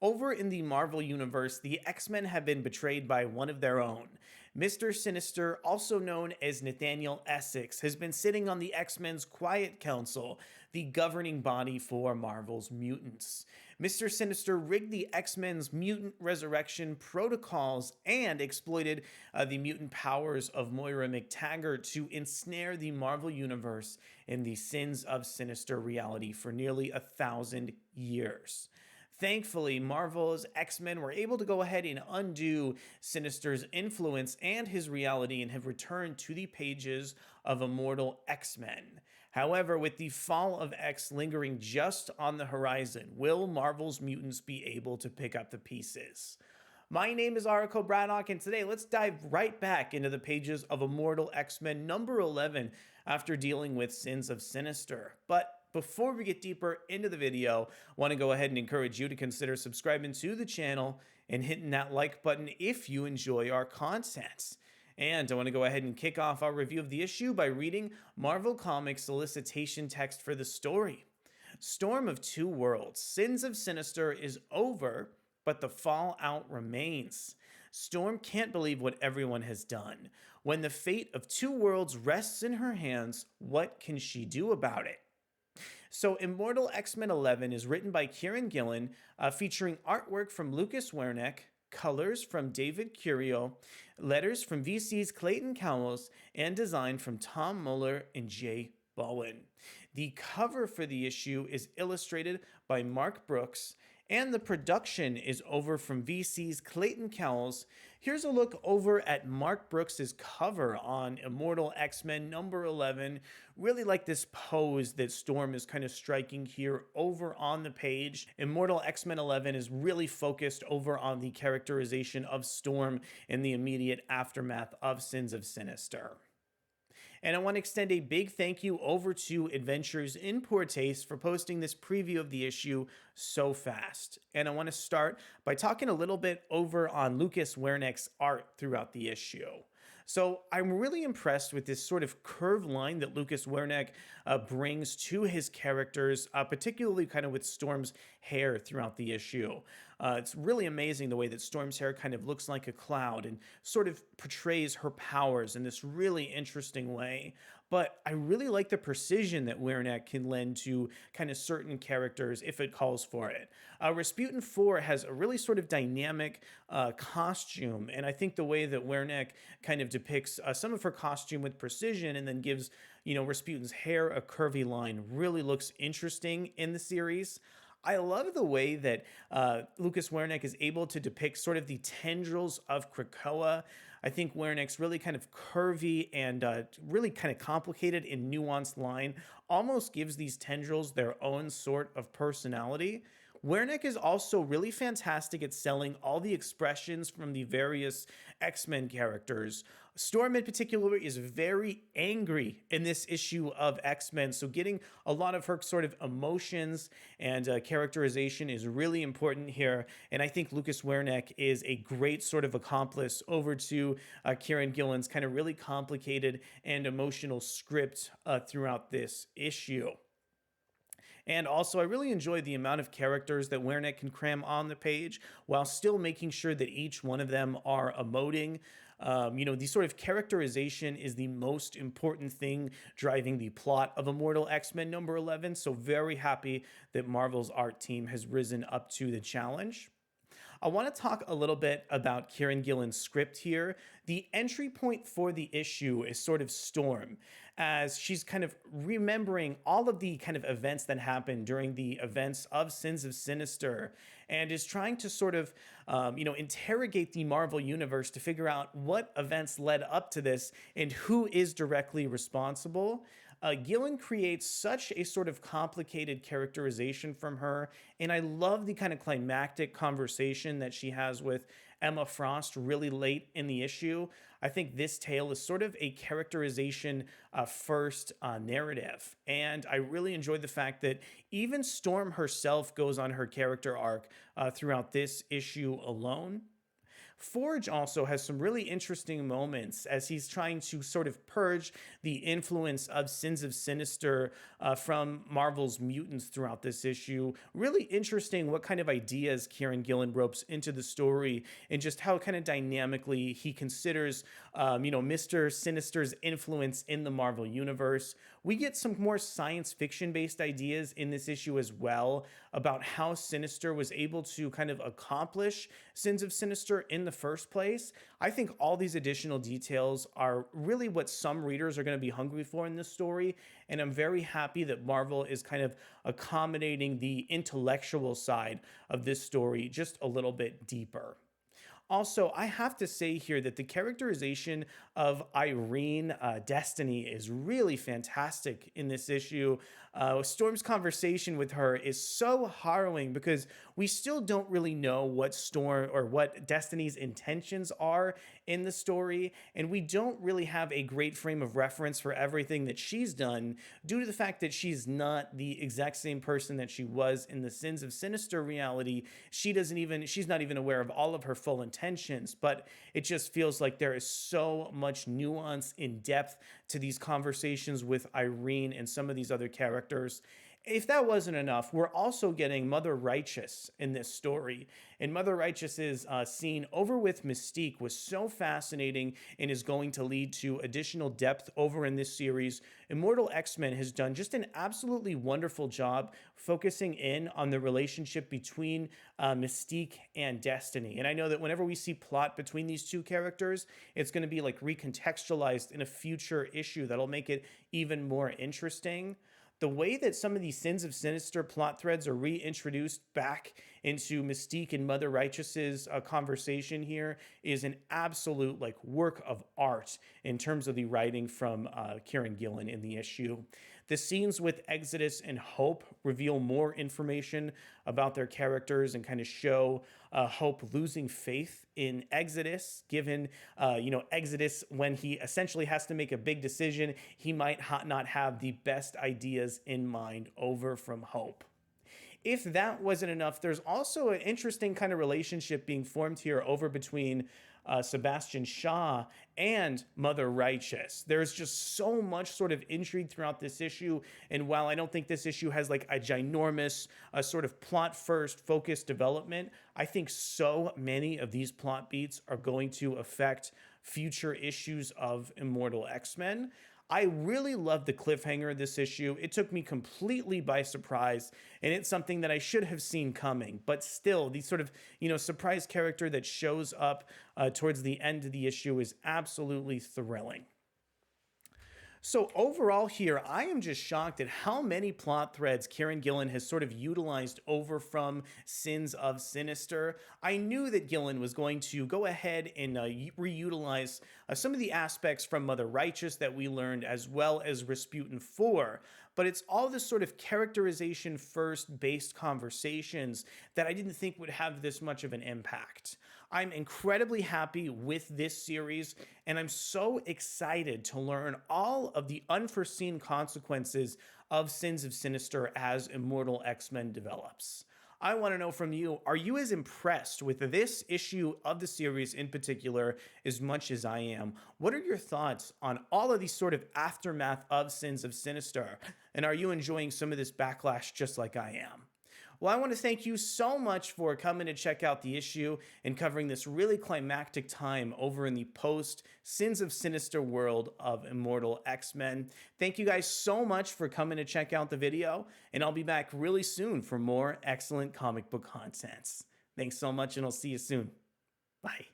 over in the Marvel Universe, the X-Men have been betrayed by one of their own. Mr. Sinister, also known as Nathaniel-essex, has been sitting on the X-Men's Quiet Council, the governing body for Marvel's mutants. Mr. Sinister rigged the X-Men's mutant resurrection protocols and exploited the mutant powers of Moira McTaggart to ensnare the Marvel Universe in the Sins of Sinister reality for nearly 1,000 years. Thankfully, Marvel's X-Men were able to go ahead and undo Sinister's influence and his reality and have returned to the pages of Immortal X-Men. However, with the fall of X lingering just on the horizon, will Marvel's mutants be able to pick up the pieces? My name is Arako Braddock, and today let's dive right back into the pages of Immortal X-Men number 11 after dealing with Sins of Sinister. But before we get deeper into the video, I want to go ahead and encourage you to consider subscribing to the channel and hitting that like button if you enjoy our content. And I want to go ahead and kick off our review of the issue by reading Marvel Comics' solicitation text for the story. Storm of Two Worlds. Sins of Sinister is over, but the fallout remains. Storm can't believe what everyone has done. When the fate of two worlds rests in her hands, what can she do about it? So Immortal X-Men 11 is written by Kieron Gillen, featuring artwork from Lucas Werneck, colors from David Curiel, letters from VC's Clayton Cowles, and design from Tom Muller and Bowen. The cover for the issue is illustrated by Mark Brooks, and the production is over from VC's Clayton Cowles. Here's a look over at Mark Brooks's cover on Immortal X-Men number 11. Really like this pose that Storm is kind of striking here over on the page. Immortal X-Men 11 is really focused over on the characterization of Storm in the immediate aftermath of Sins of Sinister. And I want to extend a big thank you over to Adventures in Poor Taste for posting this preview of the issue so fast. And I want to start by talking a little bit over on Lucas Werneck's art throughout the issue. So I'm really impressed with this sort of curved line that Lucas Werneck brings to his characters, particularly kind of with Storm's hair throughout the issue. It's really amazing the way that Storm's hair kind of looks like a cloud and sort of portrays her powers in this really interesting way. But I really like the precision that Werneck can lend to kind of certain characters if it calls for it. Rasputin 4 has a really sort of dynamic costume, and I think the way that Werneck kind of depicts some of her costume with precision and then gives, Rasputin's hair a curvy line really looks interesting in the series. I love the way that Lucas Werneck is able to depict sort of the tendrils of Krakoa. I think Werneck's really kind of curvy and really kind of complicated and nuanced line almost gives these tendrils their own sort of personality. Werneck is also really fantastic at selling all the expressions from the various X-Men characters. Storm in particular is very angry in this issue of X-Men, so getting a lot of her sort of emotions and characterization is really important here, and I think Lucas Werneck is a great sort of accomplice over to Kieron Gillen's kind of really complicated and emotional script throughout this issue. And also, I really enjoy the amount of characters that Werneck can cram on the page while still making sure that each one of them are emoting. The sort of characterization is the most important thing driving the plot of Immortal X-Men number 11. So very happy that Marvel's art team has risen up to the challenge. I want to talk a little bit about Kieron Gillen's script here. The entry point for the issue is sort of Storm, as she's kind of remembering all of the kind of events that happened during the events of Sins of Sinister, and is trying to sort of, interrogate the Marvel Universe to figure out what events led up to this and who is directly responsible. Gillen creates such a sort of complicated characterization from her, and I love the kind of climactic conversation that she has with Emma Frost really late in the issue. I think this tale is sort of a characterization first narrative, and I really enjoyed the fact that even Storm herself goes on her character arc throughout this issue alone. Forge also has some really interesting moments as he's trying to sort of purge the influence of Sins of Sinister from Marvel's mutants throughout this issue. Really interesting what kind of ideas Kieron Gillen ropes into the story and just how kind of dynamically he considers, Mr. Sinister's influence in the Marvel universe. We get some more science fiction based ideas in this issue as well about how Sinister was able to kind of accomplish Sins of Sinister in the first place. I think all these additional details are really what some readers are going to be hungry for in this story, and I'm very happy that Marvel is kind of accommodating the intellectual side of this story just a little bit deeper. Also, I have to say here that the characterization of Irene Destiny is really fantastic in this issue. Storm's conversation with her is so harrowing because we still don't really know what Storm or what Destiny's intentions are in the story, and we don't really have a great frame of reference for everything that she's done due to the fact that she's not the exact same person that she was in the Sins of Sinister reality. She's not even aware of all of her full intentions, but it just feels like there is so much nuance in depth to these conversations with Irene and some of these other characters. If that wasn't enough, we're also getting Mother Righteous in this story. And Mother Righteous's scene over with Mystique was so fascinating and is going to lead to additional depth over in this series. Immortal X-Men has done just an absolutely wonderful job focusing in on the relationship between Mystique and Destiny. And I know that whenever we see plot between these two characters, it's going to be like recontextualized in a future issue that'll make it even more interesting. The way that some of these Sins of Sinister plot threads are reintroduced back into Mystique and Mother Righteous's conversation here is an absolute work of art in terms of the writing from Kieron Gillen in the issue. The scenes with Exodus and Hope reveal more information about their characters and kind of show Hope losing faith in Exodus, given, Exodus, when he essentially has to make a big decision, he might not have the best ideas in mind over from Hope. If that wasn't enough, there's also an interesting kind of relationship being formed here over between Sebastian Shaw and Mother Righteous. There's just so much sort of intrigue throughout this issue, and while I don't think this issue has a ginormous sort of plot first focused development, I think so many of these plot beats are going to affect future issues of Immortal X-Men. I really love the cliffhanger of this issue. It took me completely by surprise, and it's something that I should have seen coming. But still, the sort of, surprise character that shows up towards the end of the issue is absolutely thrilling. So overall here, I am just shocked at how many plot threads Kieron Gillen has sort of utilized over from Sins of Sinister. I knew that Gillen was going to go ahead and reutilize some of the aspects from Mother Righteous that we learned, as well as Rasputin 4, but it's all this sort of characterization first based conversations that I didn't think would have this much of an impact. I'm incredibly happy with this series, and I'm so excited to learn all of the unforeseen consequences of Sins of Sinister as Immortal X-Men develops. I want to know from you, are you as impressed with this issue of the series in particular as much as I am? What are your thoughts on all of these sort of aftermath of Sins of Sinister? And are you enjoying some of this backlash just like I am? Well, I want to thank you so much for coming to check out the issue and covering this really climactic time over in the post-Sins of Sinister world of Immortal X-Men. Thank you guys so much for coming to check out the video, and I'll be back really soon for more excellent comic book contents. Thanks so much, and I'll see you soon. Bye.